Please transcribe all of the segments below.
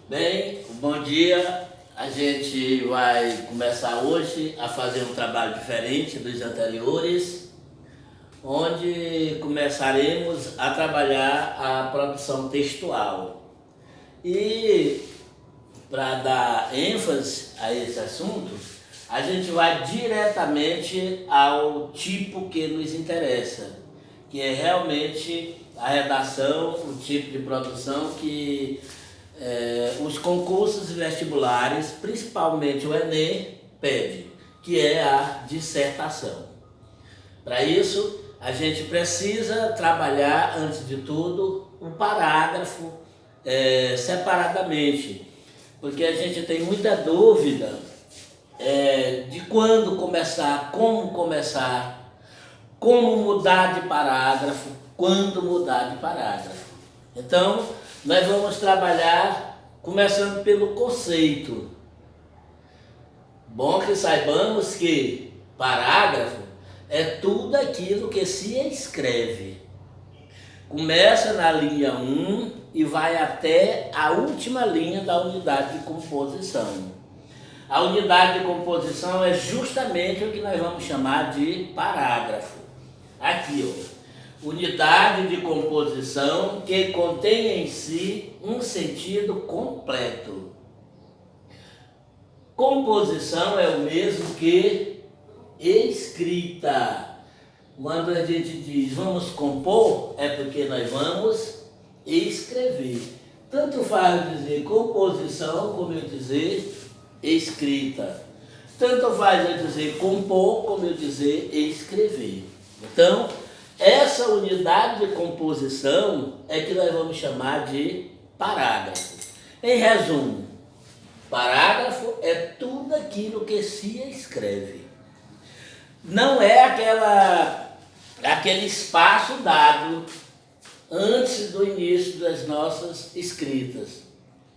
Bem, bom dia. A gente vai começar hoje a fazer um trabalho diferente dos anteriores, onde começaremos a trabalhar a produção textual. E para dar ênfase a esse assunto, a gente vai diretamente ao tipo que nos interessa, que é realmente a redação, o tipo de produção que os concursos vestibulares, principalmente o Enem, pede, que é a dissertação. Para isso, a gente precisa trabalhar, antes de tudo, um parágrafo separadamente, porque a gente tem muita dúvida de quando começar, como mudar de parágrafo, quando mudar de parágrafo. Então, nós vamos trabalhar começando pelo conceito. Bom que saibamos que parágrafo é tudo aquilo que se escreve. Começa na linha 1 e vai até a última linha da unidade de composição. A unidade de composição é justamente o que nós vamos chamar de parágrafo. Aqui, ó. Unidade de composição que contém em si um sentido completo. Composição é o mesmo que escrita. Quando a gente diz vamos compor, é porque nós vamos escrever. Tanto faz dizer composição como eu dizer escrita. Tanto faz eu dizer compor como eu dizer escrever. Então, essa unidade de composição é que nós vamos chamar de parágrafo. Em resumo, parágrafo é tudo aquilo que se escreve. Não é aquele espaço dado antes do início das nossas escritas.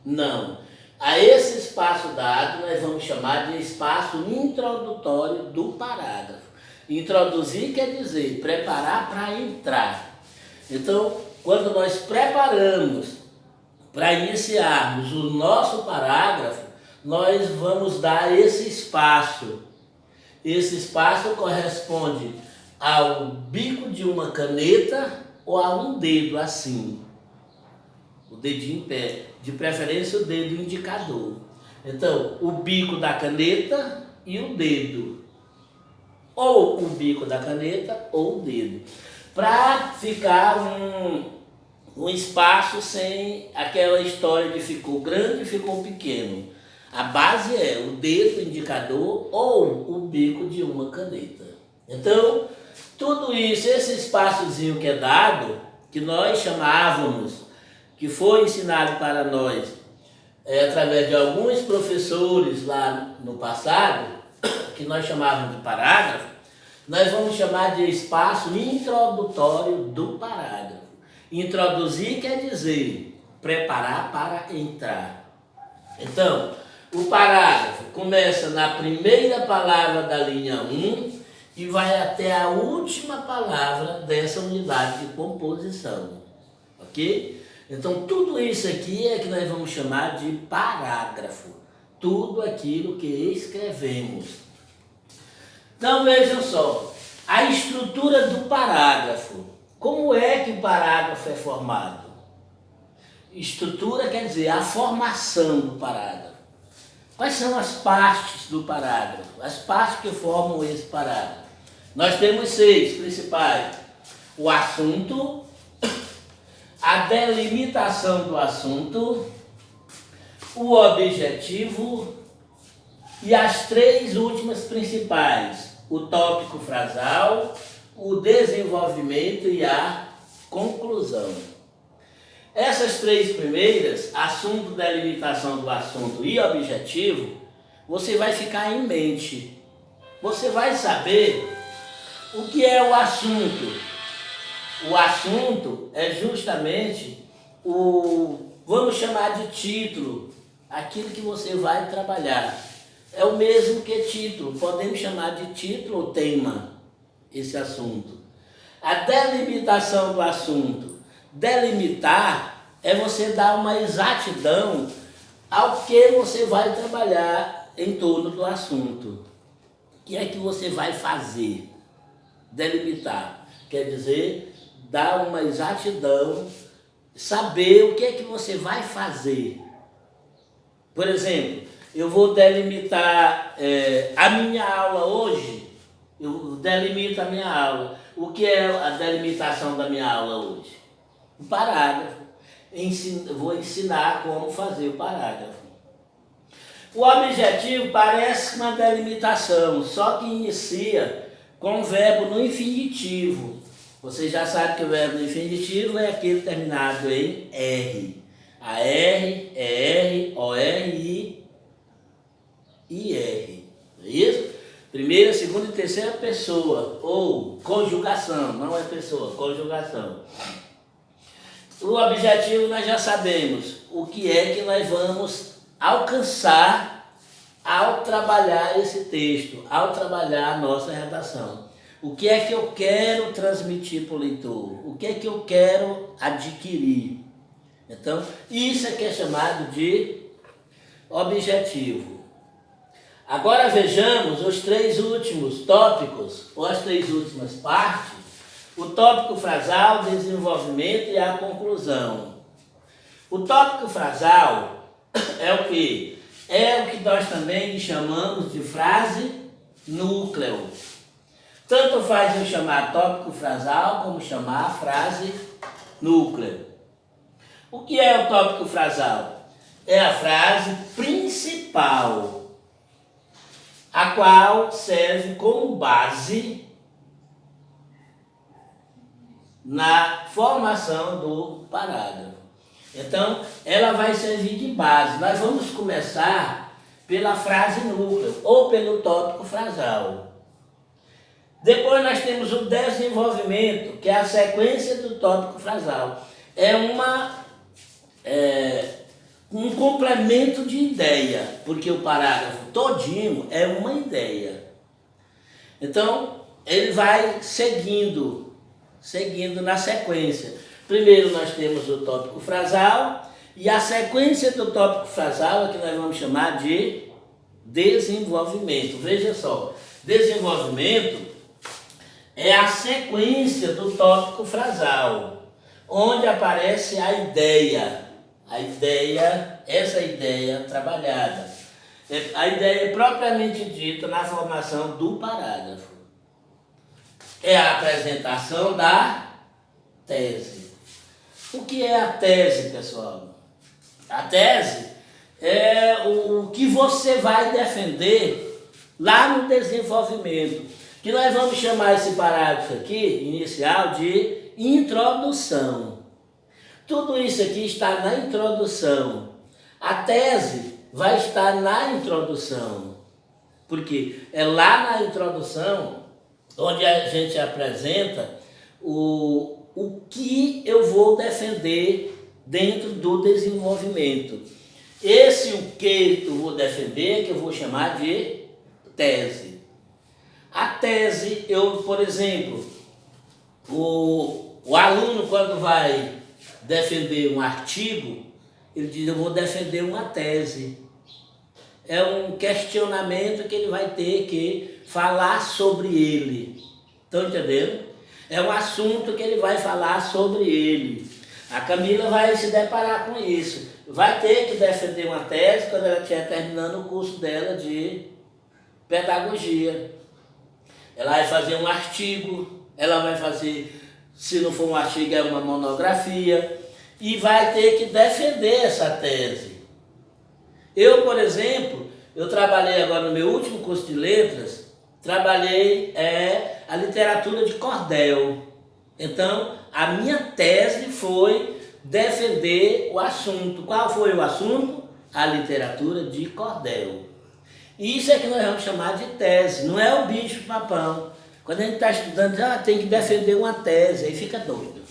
Não. A esse espaço dado nós vamos chamar de espaço introdutório do parágrafo. Introduzir quer dizer preparar para entrar. Então, quando nós preparamos para iniciarmos o nosso parágrafo, nós vamos dar esse espaço. Esse espaço corresponde ao bico de uma caneta ou a um dedo assim. O dedinho em pé, de preferência o dedo indicador. Então, o bico da caneta e o dedo. Ou o bico da caneta ou o dedo, para ficar um espaço sem aquela história de ficou grande e ficou pequeno. A base é o dedo indicador ou o bico de uma caneta. Então, tudo isso, esse espaçozinho que é dado, que nós chamávamos, que foi ensinado para nós através de alguns professores lá no passado, que nós chamávamos de parágrafo, nós vamos chamar de espaço introdutório do parágrafo. Introduzir quer dizer preparar para entrar. Então, o parágrafo começa na primeira palavra da linha 1 e vai até a última palavra dessa unidade de composição. Ok? Então, tudo isso aqui é que nós vamos chamar de parágrafo. Tudo aquilo que escrevemos. Então vejam só, a estrutura do parágrafo. Como é que o parágrafo é formado? Estrutura quer dizer a formação do parágrafo. Quais são as partes do parágrafo? As partes que formam esse parágrafo. Nós temos 6 principais. O assunto, a delimitação do assunto, o objetivo e as 3 últimas principais. O tópico frasal, o desenvolvimento e a conclusão. Essas 3 primeiras, assunto, delimitação do assunto e objetivo, você vai ficar em mente. Você vai saber o que é o assunto. O assunto é justamente vamos chamar de título, aquilo que você vai trabalhar. É o mesmo que título, podemos chamar de título ou tema, esse assunto. A delimitação do assunto. Delimitar é você dar uma exatidão ao que você vai trabalhar em torno do assunto. O que é que você vai fazer? Delimitar. Quer dizer, dar uma exatidão, saber o que é que você vai fazer. Por exemplo, eu vou delimitar a minha aula hoje, eu delimito a minha aula. O que é a delimitação da minha aula hoje? Um parágrafo. Vou ensinar como fazer o parágrafo. O objetivo parece uma delimitação, só que inicia com o verbo no infinitivo. Você já sabe que o verbo no infinitivo é aquele terminado em R. A R, ER, OR, I, IR. É isso? Primeira, segunda e terceira pessoa, ou conjugação, não é pessoa, conjugação. O objetivo nós já sabemos, o que é que nós vamos alcançar ao trabalhar esse texto, ao trabalhar a nossa redação. O que é que eu quero transmitir para o leitor? O que é que eu quero adquirir? Então, isso é que é chamado de objetivo. Agora vejamos os 3 últimos tópicos, ou as 3 últimas partes. O tópico frasal, desenvolvimento e a conclusão. O tópico frasal é o quê? É o que nós também chamamos de frase núcleo. Tanto faz eu chamar tópico frasal como chamar frase núcleo. O que é o tópico frasal? É a frase principal, a qual serve como base na formação do parágrafo. Então, ela vai servir de base. Nós vamos começar pela frase núcleo ou pelo tópico frasal. Depois nós temos o desenvolvimento, que é a sequência do tópico frasal. É um complemento de ideia, porque o parágrafo todinho é uma ideia. Então, ele vai seguindo na sequência. Primeiro nós temos o tópico frasal, e a sequência do tópico frasal é que nós vamos chamar de desenvolvimento. Veja só, desenvolvimento é a sequência do tópico frasal, onde aparece a ideia, essa ideia trabalhada. A ideia propriamente dita na formação do parágrafo. É a apresentação da tese. O que é a tese, pessoal? A tese é o que você vai defender lá no desenvolvimento, que nós vamos chamar esse parágrafo aqui, inicial, de introdução. Tudo isso aqui está na introdução. A tese vai estar na introdução, porque é lá na introdução onde a gente apresenta o que eu vou defender dentro do desenvolvimento. Esse o que eu vou defender, que eu vou chamar de tese. A tese, por exemplo, o aluno quando vai defender um artigo, ele diz, eu vou defender uma tese. É um questionamento que ele vai ter que falar sobre ele. Estão entendendo? É um assunto que ele vai falar sobre ele. A Camila vai se deparar com isso. Vai ter que defender uma tese quando ela estiver terminando o curso dela de pedagogia. Ela vai fazer um artigo, ela vai fazer, se não for um artigo, é uma monografia, e vai ter que defender essa tese. Eu, por exemplo, eu trabalhei agora no meu último curso de letras, trabalhei a literatura de cordel. Então, a minha tese foi defender o assunto. Qual foi o assunto? A literatura de cordel. Isso é que nós vamos chamar de tese, não é o bicho papão. Quando a gente está estudando, tem que defender uma tese, aí fica doido.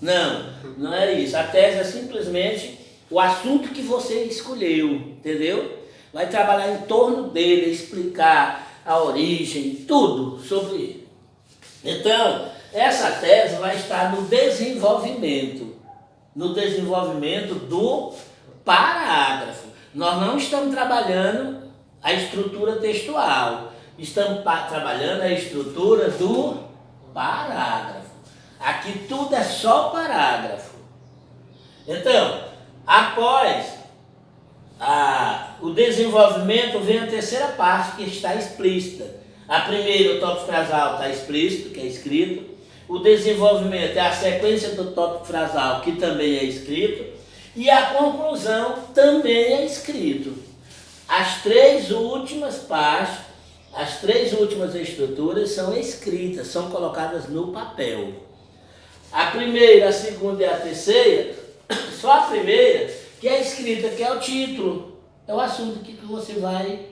Não, não é isso. A tese é simplesmente o assunto que você escolheu, entendeu? Vai trabalhar em torno dele, explicar a origem, tudo sobre ele. Então, essa tese vai estar no desenvolvimento do parágrafo. Nós não estamos trabalhando a estrutura textual, estamos trabalhando a estrutura do parágrafo. Aqui tudo é só parágrafo. Então, após o desenvolvimento vem a terceira parte que está explícita. A primeira, o tópico frasal, está explícito, que é escrito. O desenvolvimento é a sequência do tópico frasal, que também é escrito. E a conclusão também é escrito. As três últimas partes, as três últimas estruturas são escritas, são colocadas no papel. A primeira, a segunda e a terceira, só a primeira que é escrita, que é o título, é o assunto que você vai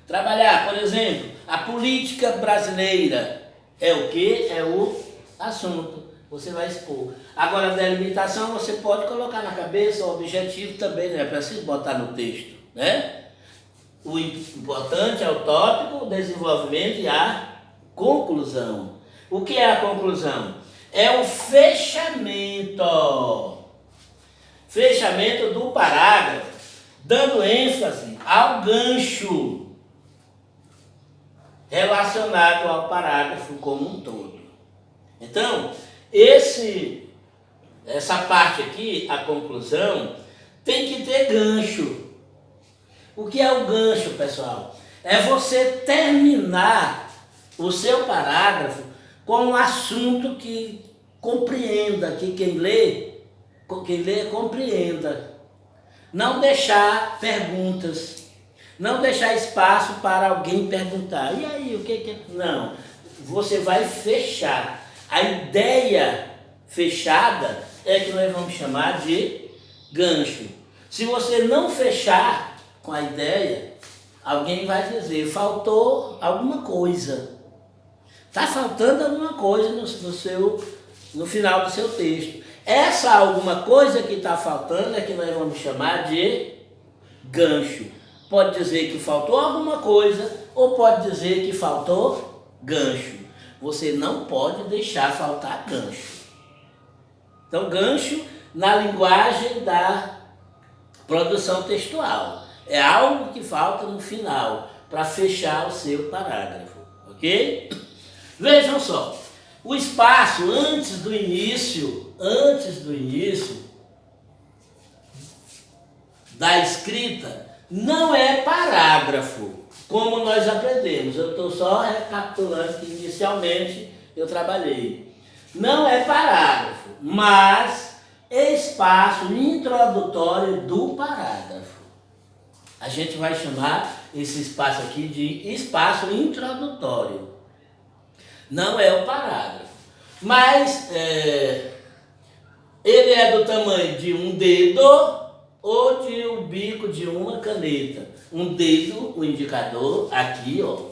trabalhar. Por exemplo, a política brasileira é o que? É o assunto. Você vai expor. Agora, a delimitação você pode colocar na cabeça, o objetivo também, não é preciso botar no texto, né? O importante é o tópico, o desenvolvimento e a conclusão. O que é a conclusão? É o fechamento. Fechamento do parágrafo, dando ênfase ao gancho relacionado ao parágrafo como um todo. Então, essa parte aqui, a conclusão, tem que ter gancho. O que é o gancho, pessoal? É você terminar o seu parágrafo com um assunto que compreenda, que quem lê compreenda. Não deixar perguntas, não deixar espaço para alguém perguntar. E aí, o que é? Não, você vai fechar. A ideia fechada é que nós vamos chamar de gancho. Se você não fechar com a ideia, alguém vai dizer, faltou alguma coisa. Está faltando alguma coisa no final do seu texto. Essa alguma coisa que está faltando é que nós vamos chamar de gancho. Pode dizer que faltou alguma coisa ou pode dizer que faltou gancho. Você não pode deixar faltar gancho. Então, gancho na linguagem da produção textual. É algo que falta no final para fechar o seu parágrafo, ok? Vejam só, o espaço antes do início da escrita não é parágrafo, como nós aprendemos. Eu estou só recapitulando que inicialmente eu trabalhei. Não é parágrafo, mas é espaço introdutório do parágrafo. A gente vai chamar esse espaço aqui de espaço introdutório. Não é o parágrafo, mas ele é do tamanho de um dedo ou de um bico de uma caneta. Um dedo, o indicador, aqui, ó,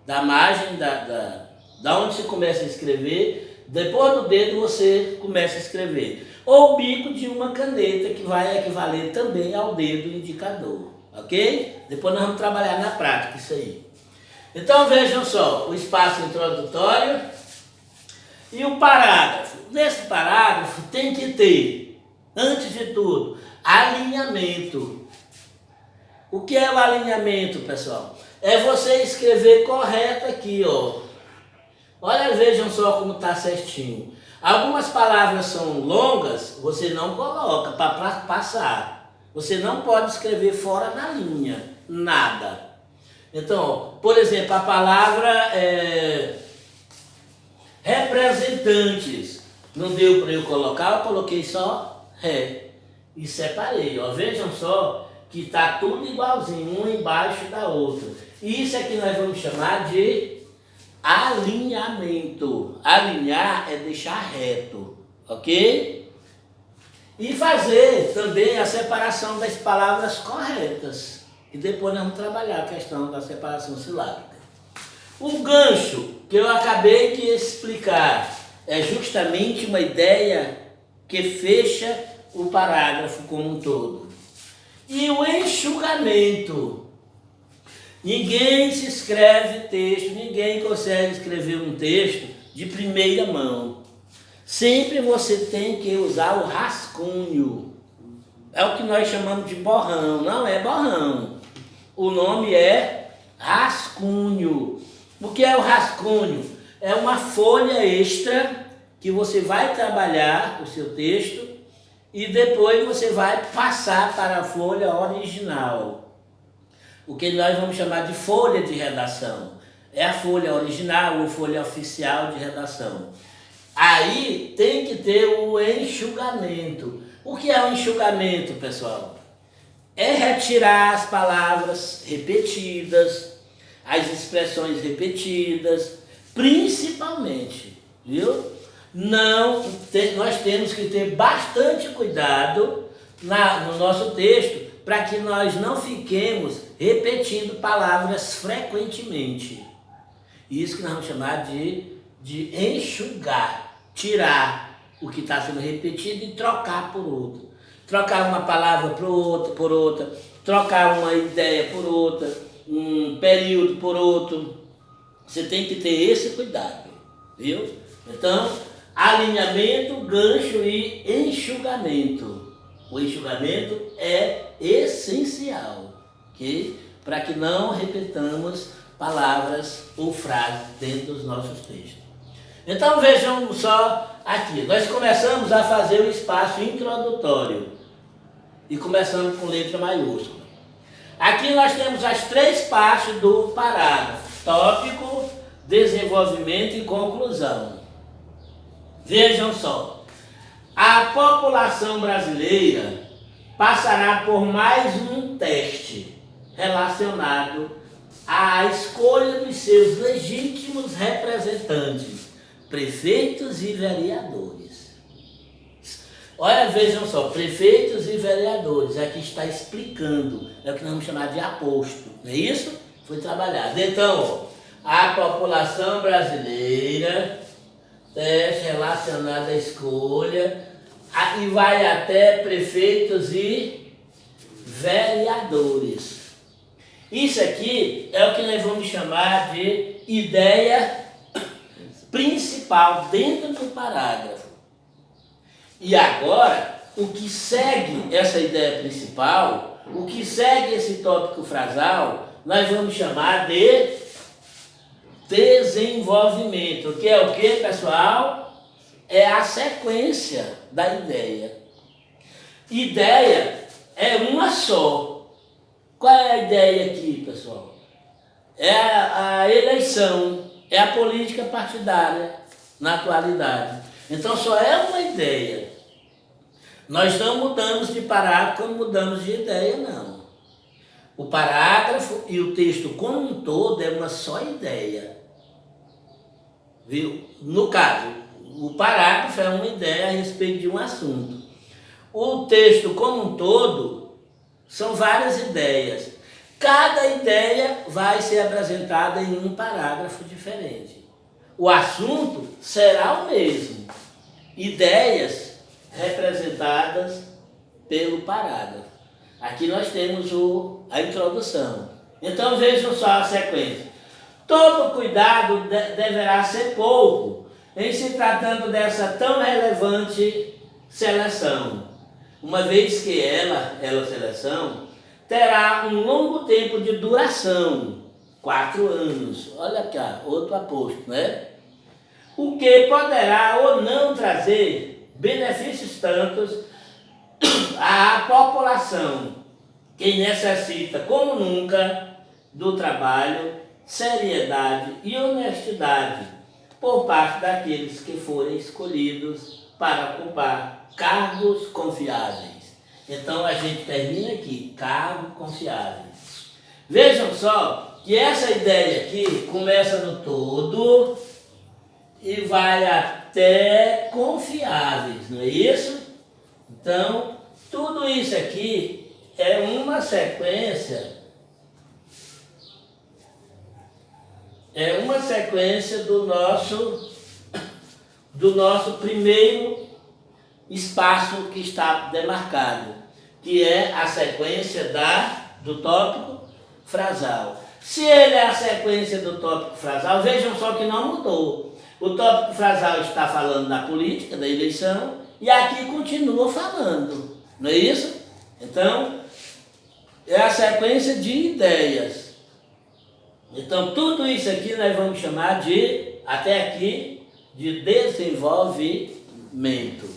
da margem da onde você começa a escrever, depois do dedo você começa a escrever. Ou o bico de uma caneta, que vai equivaler também ao dedo indicador, ok? Depois nós vamos trabalhar na prática isso aí. Então vejam só, o espaço introdutório e o parágrafo. Nesse parágrafo tem que ter, antes de tudo, alinhamento. O que é o alinhamento, pessoal? É você escrever correto aqui, ó. Olha, vejam só como está certinho. Algumas palavras são longas, você não coloca para passar. Você não pode escrever fora da linha, nada. Então, por exemplo, a palavra representantes. Não deu para eu colocar, eu coloquei só ré. E separei, ó. Vejam só que está tudo igualzinho, uma embaixo da outra. Isso é que nós vamos chamar de alinhamento. Alinhar é deixar reto, ok? E fazer também a separação das palavras corretas. E depois nós vamos trabalhar a questão da separação silábica. O gancho que eu acabei de explicar é justamente uma ideia que fecha o parágrafo como um todo. E o enxugamento. Ninguém se escreve texto, ninguém consegue escrever um texto de primeira mão. Sempre você tem que usar o rascunho. é o que nós chamamos de borrão. Não é borrão. O nome é rascunho. O que é o rascunho? É uma folha extra que você vai trabalhar o seu texto e depois você vai passar para a folha original. O que nós vamos chamar de folha de redação. É a folha original ou folha oficial de redação. Aí tem que ter o enxugamento. O que é o enxugamento, pessoal? É retirar as palavras repetidas, as expressões repetidas, principalmente, viu? Nós temos que ter bastante cuidado no nosso texto para que nós não fiquemos repetindo palavras frequentemente. Isso que nós vamos chamar de enxugar, tirar o que está sendo repetido e trocar por outro. Trocar uma palavra por outra, trocar uma ideia por outra, um período por outro. Você tem que ter esse cuidado, viu? Então, alinhamento, gancho e enxugamento. O enxugamento é essencial, ok? Para que não repetamos palavras ou frases dentro dos nossos textos. Então vejam só aqui, nós começamos a fazer o espaço introdutório e começamos com letra maiúscula. Aqui nós temos as 3 partes do parágrafo: tópico, desenvolvimento e conclusão. Vejam só, a população brasileira passará por mais um teste relacionado à escolha dos seus legítimos representantes, prefeitos e vereadores. Olha, vejam só, prefeitos e vereadores, aqui está explicando, é o que nós vamos chamar de aposto, não é isso? Foi trabalhado. Então, a população brasileira, teste relacionado à escolha, e vai até prefeitos e vereadores. Isso aqui é o que nós vamos chamar de ideia principal dentro do parágrafo. E agora, o que segue essa ideia principal, o que segue esse tópico frasal, nós vamos chamar de desenvolvimento. Que é o que, pessoal? É a sequência da ideia. Ideia é uma só. Qual é a ideia aqui, pessoal? É a eleição, é a política partidária na atualidade. Então só é uma ideia. Nós não mudamos de parágrafo como mudamos de ideia, não. O parágrafo e o texto como um todo é uma só ideia. Viu? No caso, o parágrafo é uma ideia a respeito de um assunto. O texto como um todo são várias ideias. Cada ideia vai ser apresentada em um parágrafo diferente. O assunto será o mesmo. Ideias representadas pelo parágrafo. Aqui nós temos a introdução. Então vejam só a sequência. Todo cuidado deverá ser pouco em se tratando dessa tão relevante seleção, uma vez que ela seleção, terá um longo tempo de duração, 4 anos. Olha cá, outro aposto, né? O que poderá ou não trazer benefícios tantos à população que necessita, como nunca, do trabalho, seriedade e honestidade por parte daqueles que forem escolhidos para ocupar cargos confiáveis. Então a gente termina aqui, cargos confiáveis. Vejam só que essa ideia aqui começa no todo e vai até confiáveis, não é isso? Então, tudo isso aqui é uma sequência, do nosso primeiro espaço que está demarcado, que é a sequência do tópico frasal. Se ele é a sequência do tópico frasal, vejam só que não mudou. O tópico frasal está falando da política, da eleição, e aqui continua falando, não é isso? Então, é a sequência de ideias. Então, tudo isso aqui nós vamos chamar de, até aqui, de desenvolvimento.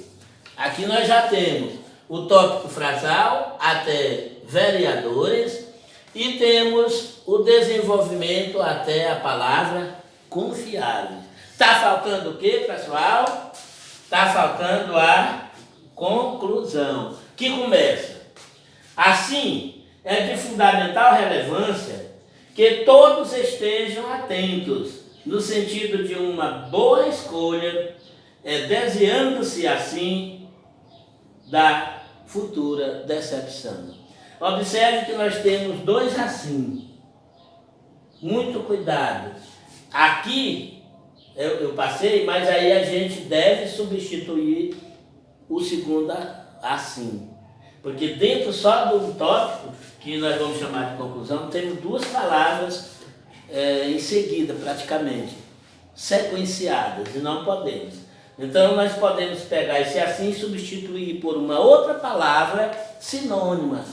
Aqui nós já temos o tópico frasal até vereadores e temos o desenvolvimento até a palavra confiável. Está faltando o que, pessoal? Está faltando a conclusão, que começa. Assim, é de fundamental relevância que todos estejam atentos, no sentido de uma boa escolha, desviando-se assim da futura decepção. Observe que nós temos dois assim. Muito cuidado. Aqui eu passei, mas aí a gente deve substituir o segundo assim. Porque dentro só do tópico, que nós vamos chamar de conclusão, temos duas palavras em seguida, praticamente, sequenciadas, e não podemos. Então nós podemos pegar esse assim e substituir por uma outra palavra sinônima.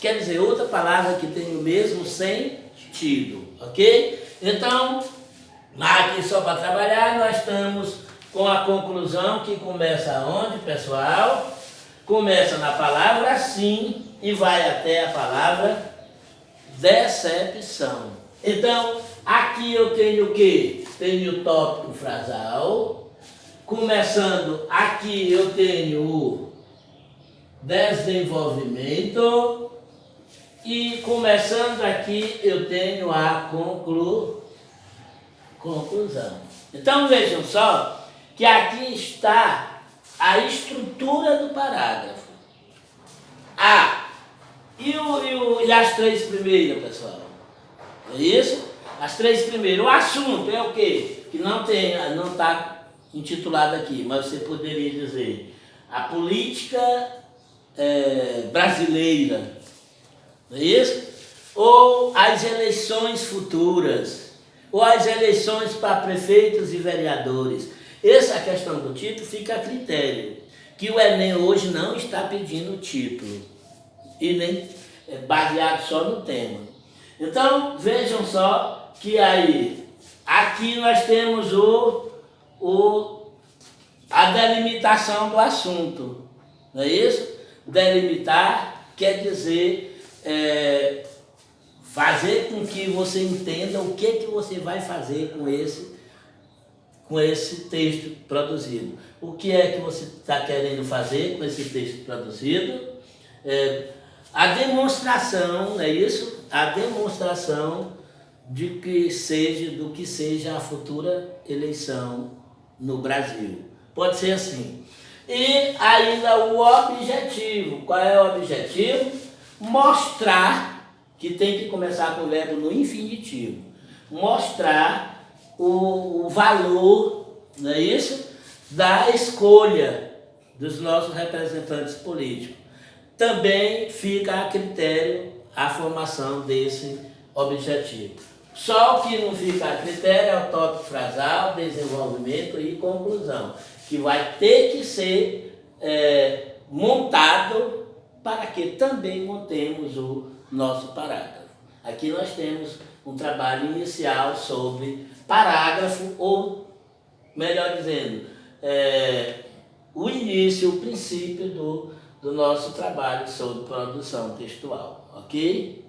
Quer dizer, outra palavra que tem o mesmo sentido, ok? Então, aqui só para trabalhar, nós estamos com a conclusão que começa onde, pessoal? Começa na palavra sim e vai até a palavra decepção. Então, aqui eu tenho o quê? Tenho o tópico frasal. Começando aqui eu tenho o desenvolvimento. E começando aqui eu tenho a conclusão. Então vejam só que aqui está a estrutura do parágrafo. E as três primeiras, pessoal? É isso? As três primeiras. O assunto é o quê? Que não está intitulado aqui, mas você poderia dizer a política brasileira. Não é isso? Ou as eleições futuras, ou as eleições para prefeitos e vereadores. Essa questão do título fica a critério, que o Enem hoje não está pedindo título, e nem baseado só no tema. Então, vejam só que aí, aqui nós temos a delimitação do assunto, não é isso? Delimitar quer dizer fazer com que você entenda o que você vai fazer com esse texto produzido. O que é que você está querendo fazer com esse texto produzido? A demonstração, não é isso? A demonstração do que seja a futura eleição no Brasil. Pode ser assim. E ainda o objetivo. Qual é o objetivo? Mostrar, que tem que começar com o verbo no infinitivo, mostrar o valor, não é isso? Da escolha dos nossos representantes políticos. Também fica a critério a formação desse objetivo. Só o que não fica a critério é o tópico frasal, desenvolvimento e conclusão, que vai ter que ser montado para que também montemos o nosso parágrafo. Aqui nós temos um trabalho inicial sobre parágrafo, ou, melhor dizendo, o início, o princípio do nosso trabalho sobre produção textual, ok?